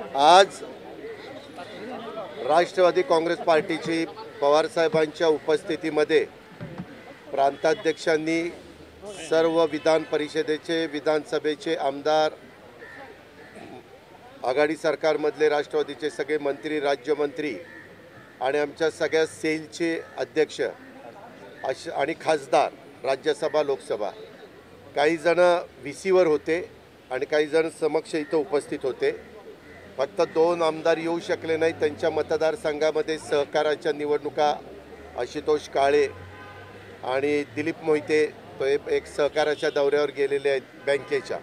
आज राष्ट्रवादी काँग्रेस पार्टीची पवारसाहेबांच्या उपस्थितीमध्ये प्रांताध्यक्षांनी सर्व विधान परिषदेचे विधानसभेचे आमदार, आघाडी सरकारमधले राष्ट्रवादीचे सगळे मंत्री, राज्यमंत्री आणि आमच्या सगळ्या सेलचे अध्यक्ष आणि खासदार, राज्यसभा लोकसभा, काही जण व्हीसीवर होते आणि काही जण समक्ष इथं उपस्थित होते। फक्त 2 आमदार येऊ शकले नाही। त्यांच्या मतदारसंघामध्ये सहकाराच्या निवडणुका आशुतोष काळे आणि दिलीप मोहिते तो एक सहकाराच्या दौऱ्यावर गेलेले आहेत बँकेच्या।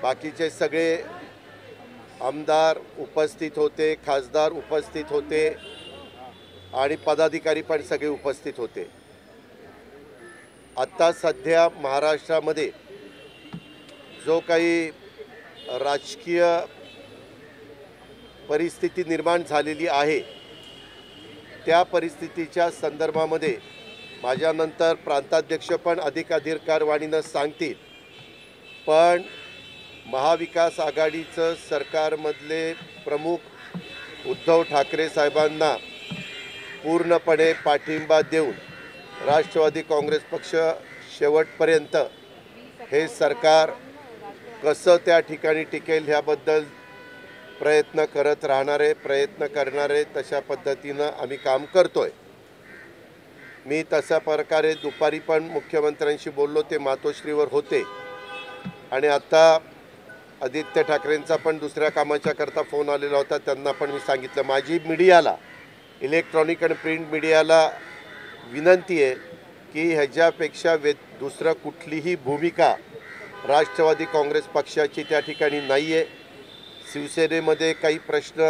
बाकीचे सगळे आमदार उपस्थित होते, खासदार उपस्थित होते आणि पदाधिकारी पण सगळे उपस्थित होते। आता सध्या महाराष्ट्रामध्ये जो काही राजकीय परिस्थिती निर्माण झालेली आहे त्या परिस्थितीच्या संदर्भामध्ये माझ्यानंतर प्रांताध्यक्ष पण अधिकारवाणीनं सांगतील। पण महाविकास आघाडीचं सरकारमधले प्रमुख उद्धव ठाकरे साहेबांना पूर्णपणे पाठिंबा देऊन राष्ट्रवादी काँग्रेस पक्ष शेवटपर्यंत हे सरकार कसं त्या ठिकाणी टिकेल ह्याबद्दल प्रयत्न करत राहणारे, प्रयत्न करणारे, तशा पद्धतीनं आम्ही काम करतोय। मी तशा प्रकारे दुपारी पण मुख्यमंत्र्यांशी बोललो, ते मातोश्रीवर होते आणि आता आदित्य ठाकरेंचा पण दुसऱ्या कामाच्या करता फोन आलेला होता। त्यांना पण मी सांगितलं, माझी मीडियाला, इलेक्ट्रॉनिक आणि प्रिंट मीडियाला विनंती आहे की ह्याच्यापेक्षा दुसरं कुठलीही भूमिका राष्ट्रवादी काँग्रेस पक्षाची त्या ठिकाणी नाही आहे। शिवसेनेमध्ये काही प्रश्न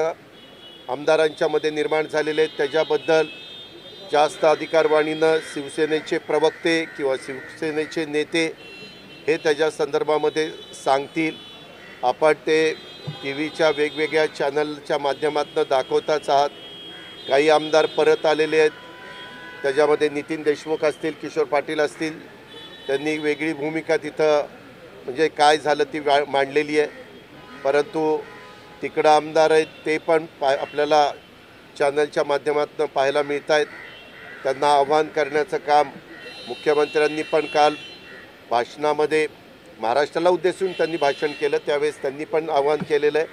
आमदारांच्यामध्ये निर्माण झालेले आहेत, त्याच्याबद्दल जास्त अधिकारवाणीनं शिवसेनेचे प्रवक्ते किंवा शिवसेनेचे नेते हे त्याच्या संदर्भामध्ये सांगतील। आपण ते टीव्हीच्या वेगवेगळ्या चॅनलच्या माध्यमातून दाखवताच आहात। काही आमदार परत आलेले आहेत, त्याच्यामध्ये नितीन देशमुख असतील, किशोर पाटील असतील, त्यांनी वेगळी भूमिका तिथं म्हणजे काय झालं ती मांडलेली आहे। परंतु तिकडं आमदार आहेत ते पण आपल्याला चॅनलच्या माध्यमातून पाहायला मिळत आहेत। त्यांना आव्हान करण्याचं काम मुख्यमंत्र्यांनी पण काल भाषणामध्ये महाराष्ट्राला उद्देशून त्यांनी भाषण केलं, त्यावेळेस त्यांनी पण आव्हान केलेलं आहे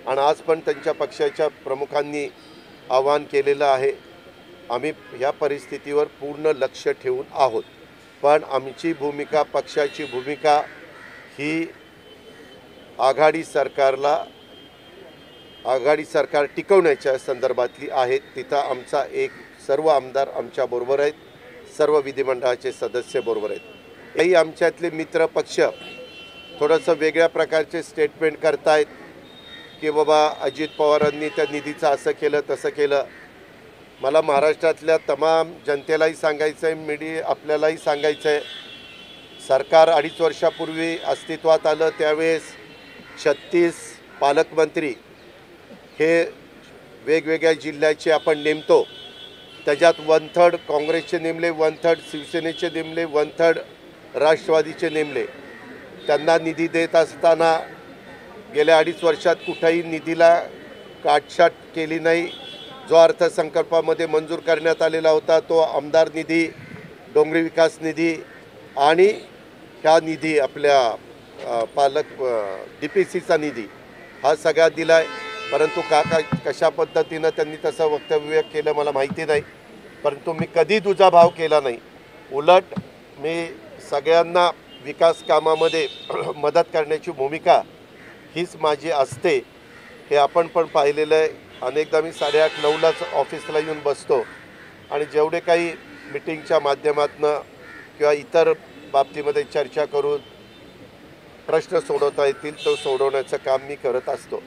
आणि आज पण त्यांच्या पक्षाच्या प्रमुखांनी आव्हान केलेलं आहे। आम्ही ह्या परिस्थितीवर पूर्ण लक्ष ठेवून आहोत, पण आमची भूमिका, पक्षाची भूमिका ही आघाडी सरकार टिकवण्याच्या संदर्भातली आहे। तिथं आमचा सर्व आमदार आमच्याबरोबर आहेत, सर्व विधिमंडळाचे सदस्य बरोबर आहेत। काही आमच्यातले मित्र पक्ष थोडंसं वेगळ्या प्रकारचे स्टेटमेंट करतायत की बाबा अजित पवारांनी त्या निधीचं असं केलं तसं केलं। मला महाराष्ट्रातल्या तमाम जनतेलाही सांगायचं आहे, आपल्यालाही सांगायचं आहे, सरकार 2.5 वर्षापूर्वी अस्तित्वात आलं त्यावेळेस 36 पालकमंत्री हे वेगवेगळ्या जिल्ह्याचे आपण नेमतो। त्याच्यात 1/3 काँग्रेसचे नेमले, 1/3 शिवसेनेचे नेमले, 1/3 राष्ट्रवादीचे नेमले। त्यांना निधी देत असताना गेल्या 2.5 वर्षात कुठेही निधीला काटछाट केली नाही। जो अर्थसंकल्पामध्ये मंजूर करण्यात आलेला होता तो आमदार निधी, डोंगरी विकास निधी आणि ह्या निधी आपल्या DPCचा निधी हा सगळा दिला आहे। परंतु कशा पद्धतीनं त्यांनी तसं वक्तव्य केलं मला माहिती नाही, परंतु मी कधी दुजाभाव केला नाही। उलट मी सगळ्यांना विकास कामामध्ये मदत करण्याची भूमिका हीच माझी असते, हे आपण पण पाहिलेलं आहे। अनेकदा मी 8:30-9लाच ऑफिसला येऊन बसतो आणि जेवढे काही मीटिंगच्या माध्यमातून किंवा इतर बाबतीमध्ये चर्चा करून प्रश्न सोडवता येतील तो सोडवण्याचं काम मी करत असतो।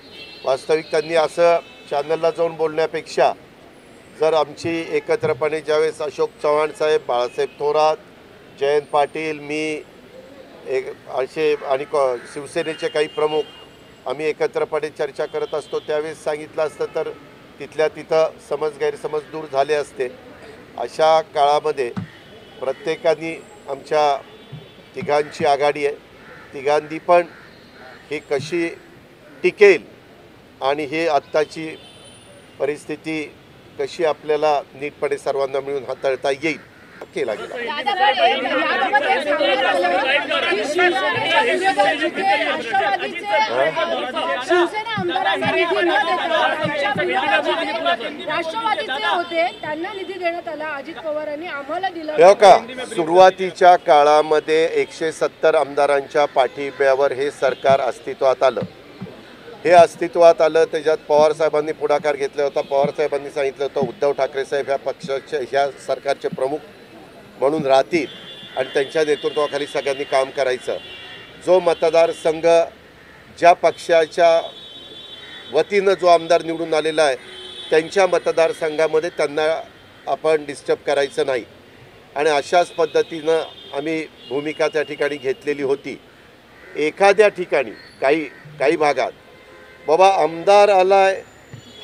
वास्तविक त्यांनी असं चॅनलला जाऊन बोलण्यापेक्षा जर आमची एकत्रपणे ज्यावेळेस अशोक चव्हाण साहेब, बाळासाहेब थोरात, जयंत पाटील, मी असे आणि शिवसेनेचे काही प्रमुख आम्ही एकत्रपणे चर्चा करत असतो त्यावेळेस सांगितलं असतं तर तिथल्या तिथं गैरसमज दूर झाले असते। अशा काळामध्ये प्रत्येकाने आमच्या तिघांची आघाडी आहे, तिघांनी पण ही कशी टिकेल आणि हे आत्ताची परिस्थिती कशी आपल्याला नीटपणे सर्वांना मिळून हाताळता येईल केला गेला। सुरुवातीच्या काळामध्ये 170 आमदारांच्या पाठिंब्यावर हे सरकार अस्तित्वात आलं। हे अस्तित्वात आलं त्याच्यात पवार साहेबांनी पुढाकार घेतला होता। पवार साहेबांनी सांगितलं होतं उद्धव ठाकरे साहेब ह्या पक्षाचे ह्या सरकारचे प्रमुख म्हणून राहतील आणि त्यांच्या नेतृत्वाखाली सगळ्यांनी काम करायचं। जो मतदारसंघ ज्या पक्षाच्या वतीनं जो आमदार निवडून आलेला आहे त्यांच्या मतदारसंघामध्ये त्यांना आपण डिस्टर्ब करायचं नाही आणि अशाच पद्धतीनं आम्ही भूमिका त्या ठिकाणी घेतलेली होती। एखाद्या ठिकाणी काही भागात बाबा आमदार आलाय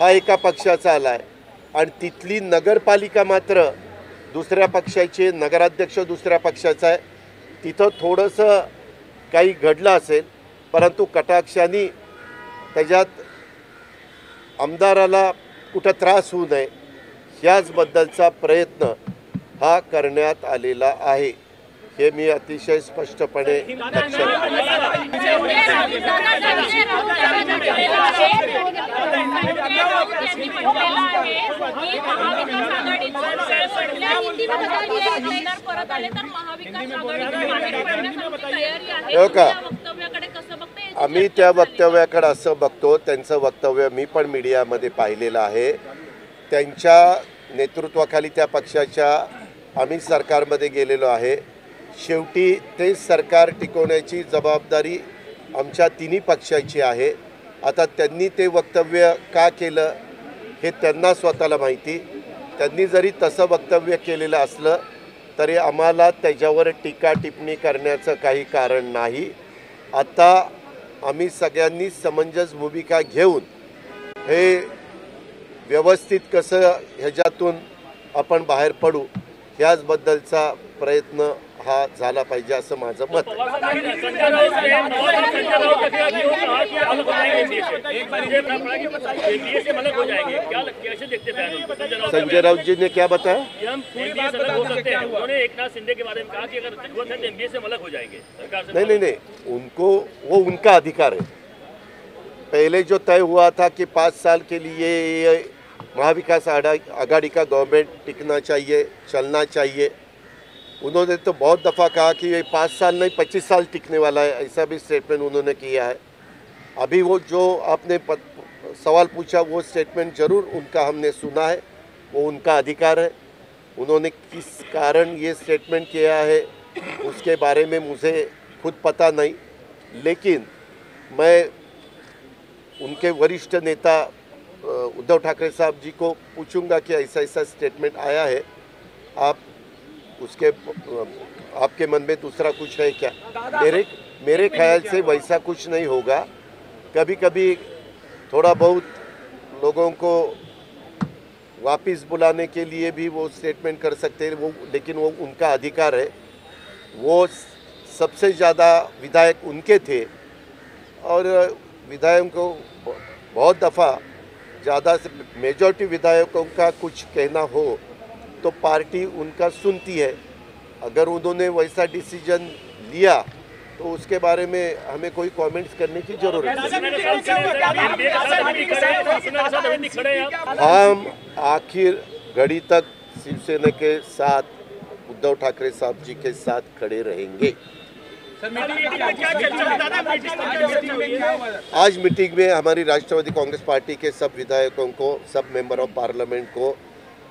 हा एका पक्षाचा आलाय आणि तिथली नगरपालिका मात्र दुसऱ्या पक्षाचे, नगराध्यक्ष दुसऱ्या पक्षाचा आहे, तिथं थोडंसं काही घडलं असेल परंतु कटाक्षाने त्याच्यात आमदाराला कुठं त्रास होऊ नये ह्याचबद्दलचा प्रयत्न हा करण्यात आलेला आहे हे मी अतिशय स्पष्टपणे आम्ही त्या वक्तव्याकडे असं बघतो। त्यांचं वक्तव्य मी पण मीडियामध्ये पाहिलेलं आहे। त्यांच्या नेतृत्वाखाली त्या पक्षाच्या आम्ही सरकारमध्ये गेलेलो आहे। शेवटी ते सरकार टिकवण्याची जबाबदारी आमच्या तिन्ही पक्षाची आहे। आता त्यांनी ते वक्तव्य का केलं हे त्यांना स्वतःला माहिती। त्यांनी जरी तसं वक्तव्य केलेलं असलं तरी आम्हाला त्याच्यावर टीका टिप्पणी करण्याचं काही कारण नाही। आता आम्ही सगळ्यांनी समंजस भूमिका घेऊन हे व्यवस्थित कसं ह्याच्यातून आपण बाहेर पडू ह्याचबद्दलचा प्रयत्न हा झाला पाहिजे असं माझं मत आहे। संजय राउत जी ने क्या बताया? उन्होंने एकनाथ शिंदे के बारे में कहा कि अगर जरूरत है तो एमबीए से अलग हो जाएंगे सरकार से। नहीं, उनको वो उनका अधिकार है। पहले जो तय हुआ था कि 5 साल के लिए महाविकास आघाड़ी का गवर्नमेंट टिकना चाहिए, चलना चाहिए। उन्होंने तो बहुत दफ़ा कहा कि ये 5 साल नहीं 25 साल टिकने वाला है, ऐसा भी स्टेटमेंट उन्होंने किया है। अभी वो जो आपने सवाल पूछा वो स्टेटमेंट ज़रूर उनका हमने सुना है, वो उनका अधिकार है। उन्होंने किस कारण ये स्टेटमेंट किया है उसके बारे में मुझे खुद पता नहीं, लेकिन मैं उनके वरिष्ठ नेता उद्धव ठाकरे साहब जी को पूछूंगा कि ऐसा ऐसा स्टेटमेंट आया है, आप उसके आपके मन में दूसरा कुछ है क्या? मेरे ख्याल से वैसा कुछ नहीं होगा। कभी कभी थोड़ा बहुत लोगों को वापस बुलाने के लिए भी वो स्टेटमेंट कर सकते हैं, वो लेकिन वो उनका अधिकार है। वो सबसे ज़्यादा विधायक उनके थे और विधायकों को बहुत दफ़ा ज़्यादा से मेजॉरिटी विधायकों का कुछ कहना हो तो पार्टी उनका सुनती है। अगर उन्होंने वैसा डिसीजन लिया तो उसके बारे में हमें कोई कमेंट्स करने की ज़रूरत नहीं। हम आखिर घड़ी तक शिवसेना के साथ, उद्धव ठाकरे साहब जी के साथ खड़े रहेंगे। आज मीटिंग में हमारी राष्ट्रवादी कांग्रेस पार्टी के सब विधायकों को, सब मेंबर ऑफ पार्लियामेंट को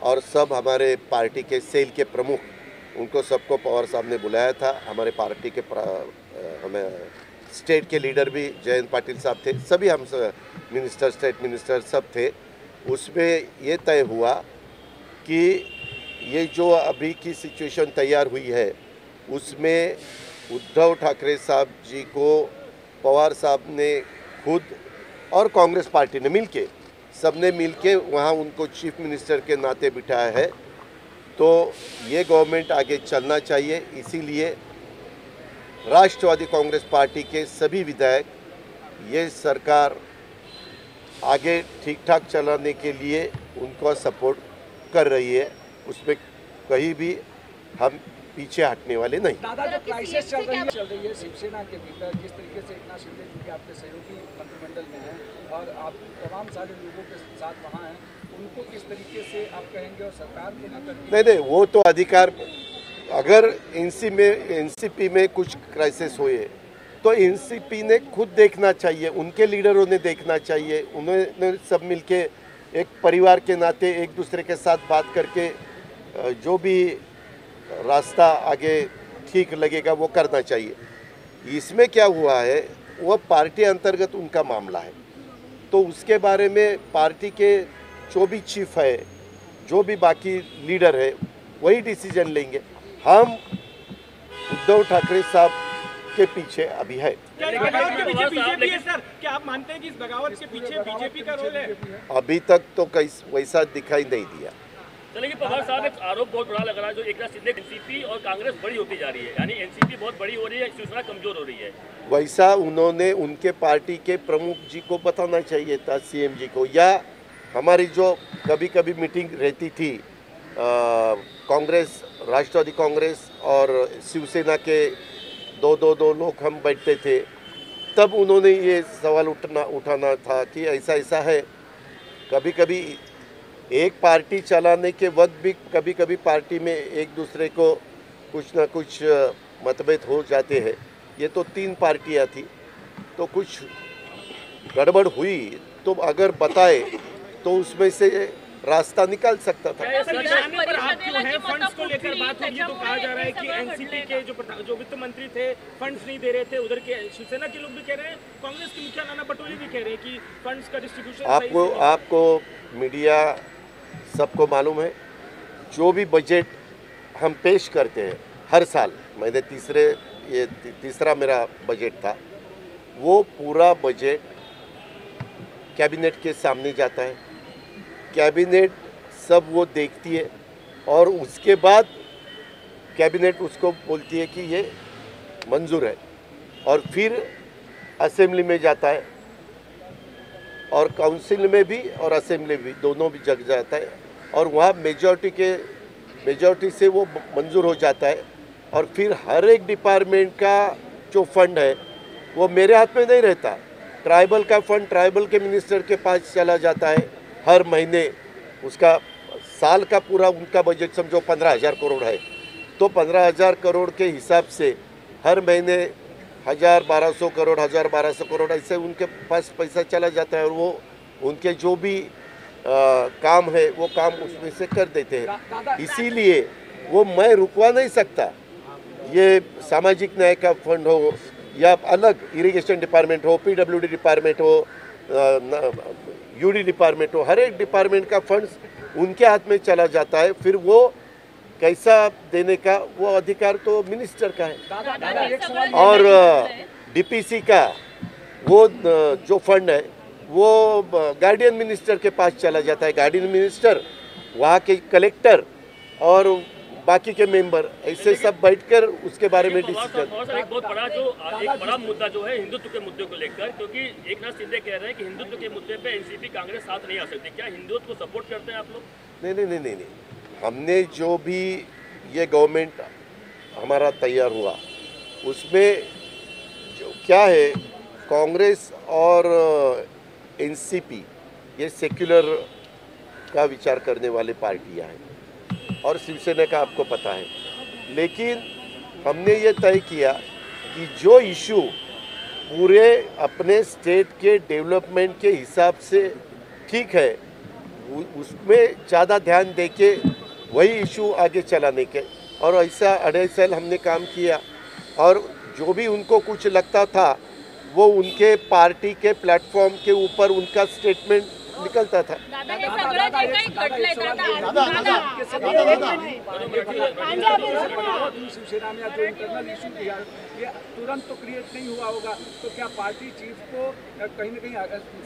और सब हमारे पार्टी के सेल के प्रमुख, उनको सबको पवार साहब ने बुलाया था। हमारे पार्टी के हमें स्टेट के लीडर भी जयंत पाटिल साहब थे, सभी हम मिनिस्टर, स्टेट मिनिस्टर सब थे। उसमें ये तय हुआ कि ये जो अभी की सिचुएशन तैयार हुई है उसमें उद्धव ठाकरे साहब जी को पवार साहब ने खुद और कांग्रेस पार्टी ने मिलके, सबने मिलके वहाँ उनको चीफ मिनिस्टर के नाते बिठाया है। तो ये गवर्नमेंट आगे चलना चाहिए, इसीलिए राष्ट्रवादी कांग्रेस पार्टी के सभी विधायक ये सरकार आगे ठीक ठाक चलाने के लिए उनको सपोर्ट कर रही है, उसमें कहीं भी हम पीछे हटने वाले नहीं। दादा, जो क्राइसिस चल रही है शिवसेना के भीतर, जिस तरीके से एकनाथ शिंदे जी के आपके सहयोगी मंत्रिमंडल में हैं और आप तमाम सारे लोगों के साथ वहाँ हैं, उनको किस तरीके से आप कहेंगे और सरकार को लेकर? नहीं, वो तो अधिकार, अगर एनसीपी में कुछ क्राइसिस हुए तो एनसीपी ने खुद देखना चाहिए, उनके लीडरों ने देखना चाहिए, उन्होंने सब मिलके एक परिवार के नाते एक दूसरे के साथ बात करके जो भी रास्ता आगे ठीक लगेगा वो करना चाहिए। इसमें क्या हुआ है, वो पार्टी अंतर्गत उनका मामला है, तो उसके बारे में पार्टी के जो भी चीफ है, जो भी बाकी लीडर है, वही डिसीजन लेंगे। हम उद्धव ठाकरे साहब के पीछे अभी है। क्या इस बगावत के पीछे बीजेपी है सर? क्या आप मानते हैं कि इस बगावत के पीछे बीजेपी का रोल है? अभी तक तो वैसा दिखाई नहीं दिया। लेकिन पवार साहब, एक आरोप बहुत बड़ा लग रहा है जो एकनाथ शिंदे, एनसीपी और कांग्रेस बड़ी होती जा रही है, यानी एनसीपी बहुत बड़ी हो रही है, शिवसेना कमजोर हो रही है। वैसा उन्होंने उनके पार्टी के प्रमुख जी को बताना चाहिए था, सीएम जी को, या हमारी जो कभी कभी मीटिंग रहती थी कांग्रेस, राष्ट्रवादी कांग्रेस और शिवसेना के दो लोग हम बैठते थे, तब उन्होंने ये सवाल उठाना था कि ऐसा ऐसा है। कभी कभी एक पार्टी चलाने के वक्त भी कभी कभी पार्टी में एक दूसरे को कुछ ना कुछ मतभेद हो जाते हैं। ये तो 3 पार्टियां थी, तो कुछ गड़बड़ हुई तो अगर बताए तो उसमें से रास्ता निकाल सकता था। पर आप क्यों हैं? फंड्स को लेकर बात हो रही है तो कहा जा रहा है कि एनसीपी के जो वित्त मंत्री थे फंड्स नहीं दे रहे थे, उधर के शिवसेना के लोग भी कह रहे हैं, कांग्रेस के मुखिया नाना पटोले भी कह रहे हैं कि फंड्स का डिस्ट्रीब्यूशन आपको मीडिया सबको मालूम है, जो भी बजट हम पेश करते हैं हर साल, मैंने तीसरा मेरा बजट था, वो पूरा बजट कैबिनेट के सामने जाता है, कैबिनेट सब वो देखती है और उसके बाद कैबिनेट उसको बोलती है कि ये मंजूर है, और फिर असेंबली में जाता है और काउंसिल में भी और असेंबली भी, दोनों भी जग जाता है, और वहाँ मेजॉरिटी से वो मंजूर हो जाता है। और फिर हर एक डिपार्टमेंट का जो फंड है वो मेरे हाथ में नहीं रहता, ट्राइबल का फंड ट्राइबल के मिनिस्टर के पास चला जाता है हर महीने। उसका साल का पूरा उनका बजट समझो 15,000 करोड़ है, तो 15,000 करोड़ के हिसाब से हर महीने 1,000-1,200 करोड़ 1,000-1,200 करोड़ ऐसे उनके पास पैसा चला जाता है, और वो उनके जो भी काम है वो काम उसमें से कर देते हैं। इसीलिए वो मैं रुकवा नहीं सकता, ये सामाजिक न्याय का फंड हो या अलग इरिगेशन डिपार्टमेंट हो, पीडब्ल्यूडी डिपार्टमेंट हो, यूडी डिपार्टमेंट हो, हर एक डिपार्टमेंट का फंड्स उनके हाथ में चला जाता है। फिर वो कैसा देने का वो अधिकार तो मिनिस्टर का है। और डीपीसी का वो जो फंड है वो गार्डियन मिनिस्टर के पास चला जाता है। गार्डियन मिनिस्टर, वहाँ के कलेक्टर और बाकी के मेंबर ऐसे सब बैठकर उसके बारे में डिस्कस। एक बहुत बड़ा मुद्दा जो है हिंदुत्व के मुद्दे को लेकर, क्योंकि एकनाथ शिंदे कह रहे हैं कि हिंदुत्व के मुद्दे पे एनसीपी कांग्रेस साथ नहीं आ सकती। क्या हिंदुत्व को सपोर्ट करते हैं आप लोग? नहीं, हमने जो भी ये गवर्नमेंट हमारा तैयार हुआ उसमें जो क्या है, कांग्रेस और एनसीपी ये सेक्युलर का विचार करने वाले पार्टियां हैं, और शिवसेना का आपको पता है। लेकिन हमने ये तय किया कि जो इशू पूरे अपने स्टेट के डेवलपमेंट के हिसाब से ठीक है, उसमें ज़्यादा ध्यान देके वही इशू आगे चलाने के, और ऐसा 2.5 साल हमने काम किया। और जो भी उनको कुछ लगता था वो उनके पार्टी के प्लेटफॉर्म के ऊपर उनका स्टेटमेंट निकलता था। शिवसेना में जो इंटरनल इशू किया ये तुरंत तो क्रिएट नहीं हुआ होगा, तो क्या पार्टी चीफ को कहीं न कहीं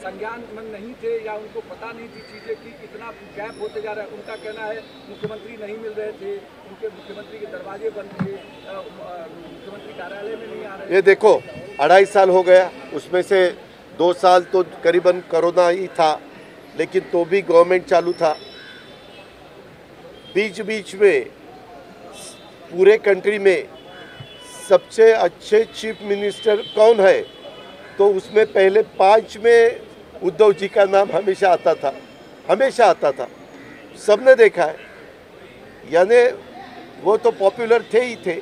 संज्ञान में नहीं थे या उनको पता नहीं थी चीजें कि इतना गैप होते जा रहा है? उनका कहना है मुख्यमंत्री नहीं मिल रहे थे, उनके मुख्यमंत्री के दरवाजे बंद थे, मुख्यमंत्री कार्यालय में नहीं आ रहे। ये देखो 2.5 साल हो गया, उसमें से 2 साल तो करीबन कोरोना ही था, लेकिन तो भी गवर्नमेंट चालू था। बीच बीच में पूरे कंट्री में सबसे अच्छे चीफ मिनिस्टर कौन है, तो उसमें पहले 5 में उद्धव जी का नाम हमेशा आता था, हमेशा आता था, सबने देखा है। यानी वो तो पॉप्युलर थे ही थे।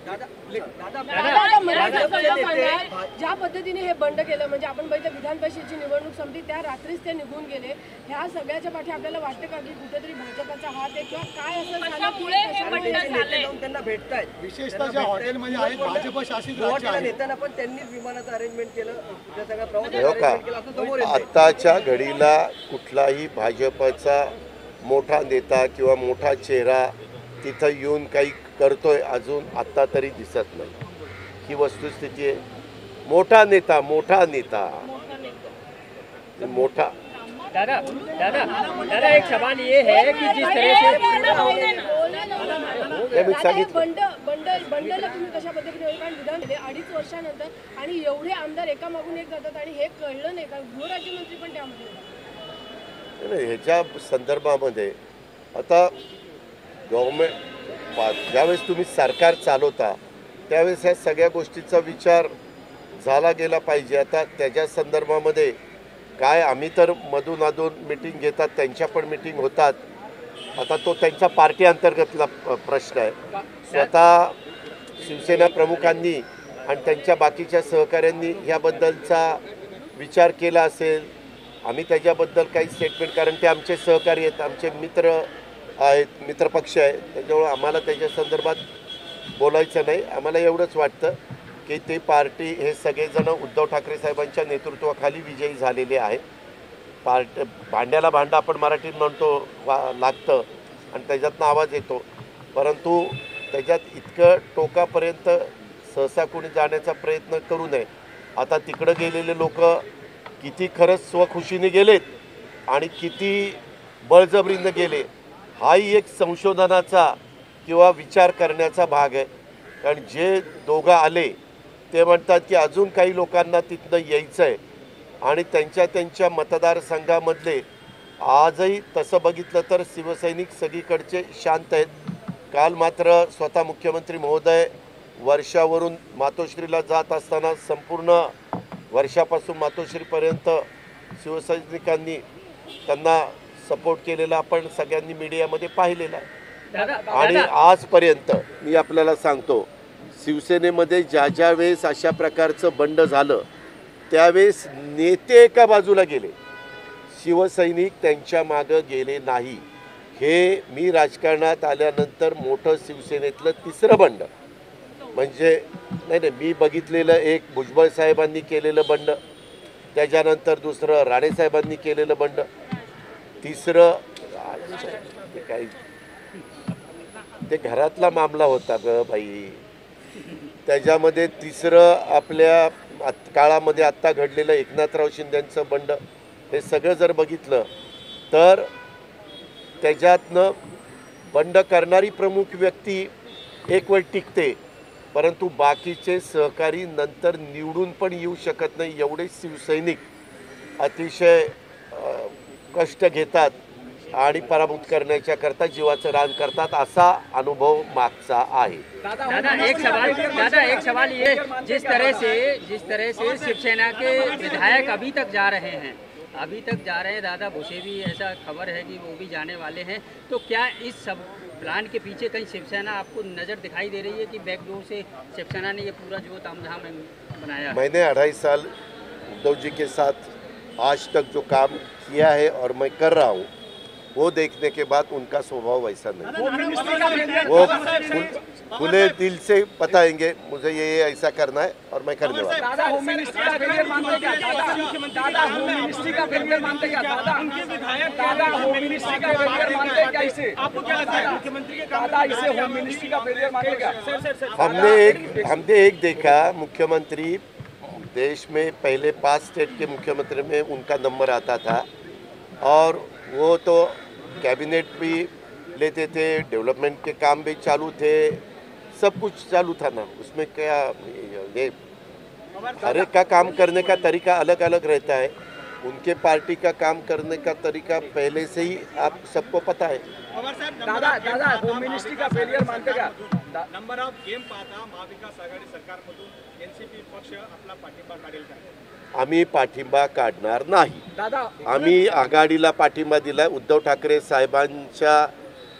दादा मला सांगा, ज्या पद्धतीने हे बंड केलं, म्हणजे आपण बघितलं विधान परिषदेची निवडणूक संपली त्या रात्रीच ते निघून गेले, ह्या सगळ्याच्या पाठी आपल्याला वाटतं का की कुठेतरी भाजपचा हात आहे किंवा काय असं झालं की त्यांना भेटतायत, विशेषतः ज्या हॉटेलमध्ये आहेत भाजप शासित राज्य आहे नेत्यांना पण त्यांनीच विमानाचं अरेंजमेंट केलं, त्या सगळ्या हो प्रवासाचं का, अरेंजमेंट केलं असं समोर येतंय. आत्ताच्या घडीला कुठलाही भाजपचा मोठा नेता किंवा मोठा चेहरा तिथं येऊन काही करतोय अजून आत्ता तरी दिसत नाही, ही वस्तुस्थिती आहे। मोठा नेता मोठा दादा दादा दादा एक सवाल ये है कि जिस तरह से बंडला तुम्ही कशा पद्धतीने कारण विधान दिले 2.5 वर्षानंतर आणि एवढे आमदार एकामागून एक जातात आणि हे कळलं नाही का, गृहराज्यमंत्री पण त्यामध्ये नाही, ह्याच्या संदर्भामध्ये आता गव्हर्मेंट ज्यावेळेस तुम्ही सरकार चालवता त्यावेळेस ह्या सगळ्या गोष्टीचा विचार झाला गेला पाहिजे। आता त्याच्या संदर्भामध्ये काय, आम्ही तर मधून मीटिंग घेतात, त्यांच्या पण मीटिंग होतात, आता तो त्यांच्या पार्टी अंतर्गतला प्रश्न आहे। स्वतः शिवसेना प्रमुखांनी आणि त्यांच्या बाकीच्या सहकाऱ्यांनी ह्याबद्दलचा विचार केला असेल, आम्ही त्याच्याबद्दल काही स्टेटमेंट, कारण ते आमचे सहकारी आहेत, आमचे मित्र आहेत, मित्रपक्ष आहे, त्याच्यामुळे आम्हाला त्याच्या संदर्भात बोलायचं नाही। आम्हाला एवढंच वाटतं की ते पार्टी हे सगळेजण उद्धव ठाकरे साहेबांच्या नेतृत्वाखाली विजयी झालेले आहेत। भांड्याला भांडं आपण मराठीत म्हणतो लागतं आणि त्याच्यातनं आवाज येतो, परंतु त्याच्यात इतकं टोकापर्यंत सहसा कोणी जाण्याचा प्रयत्न करू नये। आता तिकडं गेलेले लोक किती खरंच स्वखुशीने गेलेत आणि किती बळजबरीनं गेले, हाही एक संशोधनाचा किंवा विचार करण्याचा भाग आहे। कारण जे दोघं आले ते म्हणतात की अजून काही लोकांना तिथनं यायचं आहे आणि त्यांच्या मतदारसंघामधले आजही तसं बघितलं तर शिवसैनिक सगळीकडचे शांत आहेत। काल मात्र स्वतः मुख्यमंत्री महोदय वर्षावरून मातोश्रीला जात असताना संपूर्ण वर्षापासून मातोश्रीपर्यंत शिवसैनिकांनी त्यांना सपोर्ट केलेला आपण सगळ्यांनी मीडियामध्ये पाहिलेला आहे। आणि आजपर्यंत मी आपल्याला सांगतो, शिवसेनेमध्ये ज्या वेळेस अशा प्रकारचं बंड झालं त्यावेळेस नेते एका बाजूला गेले, शिवसैनिक त्यांच्या मागं गेले नाही। हे मी राजकारणात आल्यानंतर मोठं शिवसेनेतलं तिसरं बंड, म्हणजे नाही मी बघितलेलं एक भुजबळ साहेबांनी केलेलं बंड, त्याच्यानंतर दुसरं राणेसाहेबांनी केलेलं बंड, तिसरं काही ते घरातला मामला होता ग बाई, त्याच्यामध्ये तिसरं आपल्या काळामध्ये आत्ता घडलेलं एकनाथराव शिंदेंचं बंड, हे सगळं जर बघितलं तर त्याच्यातनं बंड करणारी प्रमुख व्यक्ती एक वेळ टिकते, परंतु बाकीचे सहकारी नंतर निवडून पण येऊ शकत नाही, एवढे शिवसैनिक अतिशय कष्ट घेतात आणि पराभूत करण्याच्या करता जीवाचं रान करतात, असा अनुभव मागचा आहे। दादा एक सवाल ये, जिस तरह से शिवसेना के विधायक अभी तक जा रहे हैं दादा, भूसे भी ऐसा खबर है कि वो भी जाने वाले हैं, तो क्या इस सब प्लान के पीछे कहीं शिवसेना आपको नज़र दिखाई दे रही है कि बैकडोर से शिवसेना ने ये पूरा जो तामझाम बनाया? मैंने 2.5 साल उद्धव जी के साथ आज तक जो काम किया है और मैं कर रहा हूँ, वो देखने के बाद उनका स्वभाव वैसा नहीं, वो खुले दिल से बताएंगे मुझे ये ऐसा करना है और मैं करने वाला। दादा होम मिनिस्ट्री का फेलियर मानते क्या? दादा होम मिनिस्ट्री का फेलियर मानते क्या? दादा होम मिनिस्ट्री का फेलियर मानते क्या? इसे आपको क्या लगता है मुख्यमंत्री के दादा इसे होम मिनिस्ट्री का फेलियर मानते क्या? हमने एक देखा, मुख्यमंत्री देश में पहले 5 स्टेट के मुख्यमंत्री में उनका नंबर आता था और वो तो कैबिनेट भी लेते थे, डेवलपमेंट के काम भी चालू थे, सब कुछ चालू था ना, उसमें क्या ये हर एक का काम करने का तरीका अलग अलग रहता है। उनके पार्टी का काम करने का तरीका पहले से ही आप सबको पता है। दादा होम मिनिस्ट्री का फेलियर मानते का? नंबर ऑफ गेम पाहता महाविकास आघाडी सरकारमधून एनसीपी पक्ष आपला पाठिंबा काढेल का? आम्ही पाठिंबा काढणार नाही। दादा आम्ही आघाडीला पाठिंबा दिलाय। उद्धव ठाकरे साहेबांच्या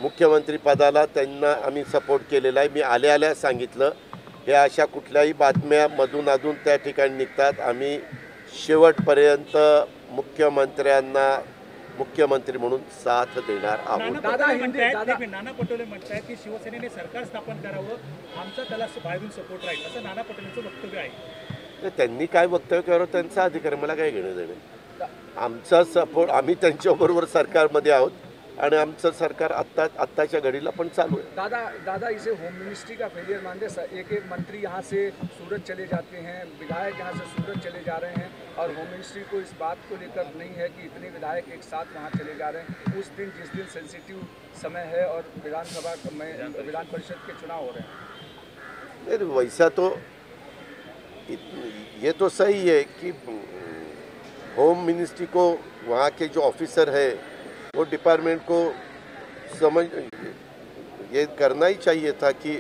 मुख्यमंत्री पदाला त्यांना आम्ही सपोर्ट केलेला आहे। मी आल्या सांगितलं, हे अशा कुठल्याही बातम्या मधून अधून त्या ठिकाणी निघतात। आम्ही शेवटपर्यंत मुख्यमंत्र्यांना मुख्यमंत्री म्हणून साथ देणार आहोत। नाना पटोले म्हणतात की शिवसेनेने सरकार स्थापन करावं, आमचा त्याला बाहेरून सपोर्ट राहील, असं नाना पटोलेंचं वक्तव्य आहे। तर त्यांनी काय वक्तव्य करावं त्यांचा अधिकार आहे, मला काय घेणं देणं। आमचा सपोर्ट, आम्ही त्यांच्याबरोबर सरकारमध्ये आहोत आणि आमचं सरकार आत्ताच्या घडीला पण चालू है। दादा इसे होम मिनिस्ट्री का फेलियर मानते? एक मंत्री यहाँ से सूरत चले जाते हैं, विधायक यहाँ से सूरत चले जा रहे हैं, और होम मिनिस्ट्री को इस बात को लेकर नहीं है कि इतने विधायक एक साथ वहाँ चले जा रहे हैं उस दिन जिस दिन सेंसिटिव समय है और विधान परिषद के चुनाव हो रहे हैं। नहीं, वैसा तो ये तो सही है कि होम मिनिस्ट्री को वहाँ के जो ऑफिसर है वो डिपार्टमेंट को समझ ये करना ही चाहिए था कि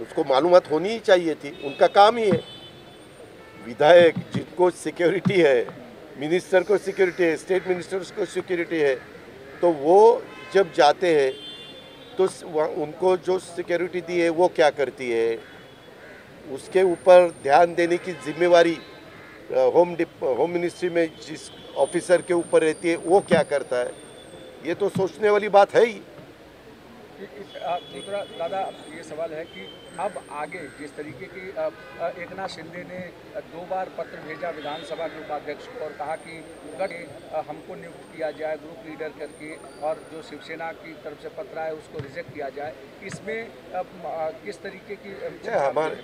उसको मालूमात होनी ही चाहिए थी। उनका काम ही है। विधायक जिनको सिक्योरिटी है, मिनिस्टर को सिक्योरिटी है, स्टेट मिनिस्टर्स को सिक्योरिटी है, तो वो जब जाते हैं तो उनको जो सिक्योरिटी दी है वो क्या करती है, उसके ऊपर ध्यान देने की जिम्मेवारी होम मिनिस्ट्री में जिस ऑफिसर के ऊपर रहती है वो क्या करता है, ये तो सोचने वाली बात है ही। दूसरा दादा ये सवाल है कि अब आगे जिस तरीके की एकनाथ शिंदे ने 2 बार पत्र भेजा विधानसभा के उपाध्यक्ष को और कहा कि हमको नियुक्त किया जाए ग्रुप लीडर करके, और जो शिवसेना की तरफ से पत्र आया उसको रिजेक्ट किया जाए, इसमें किस तरीके की? हमारे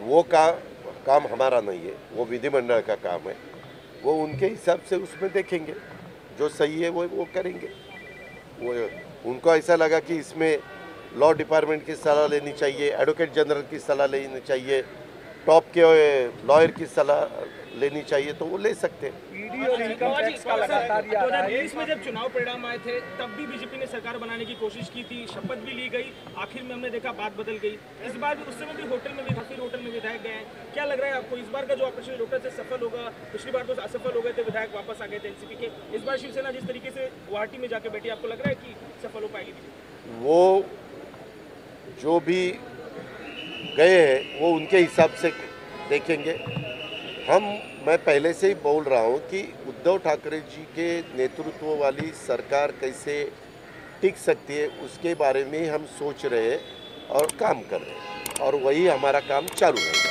वो काम हमारा नहीं है, वो विधिमंडल का काम है। वो उनके हिसाब से उसमें देखेंगे, जो सही है वो करेंगे। वो उनको ऐसा लगा कि इसमें लॉ डिपार्टमेंट की सलाह लेनी चाहिए, एडवोकेट जनरल की सलाह लेनी चाहिए, टॉप के लॉयर की सलाह लेनी चाहिए, तो वो ले सकते हैं। ईडी और इनकम टैक्स का लगातार ये आ रहा है। 2023 में जब चुनाव परिणाम आए थे तब भी बीजेपी ने सरकार बनाने की कोशिश की थी, शपथ भी ली गई, आखिर में हमने देखा बात बदल गई। इस बार भी उस समय भी होटल में विधायक गए हैं। क्या लग रहा है आपको, इस बार का जो ऑपरेशन लोटस से सफल होगा? पिछली बार तो असफल हो गए थे, विधायक वापस आ गए थे एनसीपी के। इस बार शिवसेना जिस तरीके से गुवाहाटी में जाके बैठी, आपको लग रहा है कि सफल हो पाएगी? वो जो भी गए हैं वो उनके हिसाब से देखेंगे। मैं पहले से ही बोल रहा हूँ कि उद्धव ठाकरे जी के नेतृत्व वाली सरकार कैसे टिक सकती है उसके बारे में हम सोच रहे हैं और काम कर रहे हैं, और वही हमारा काम चालू रहेगा।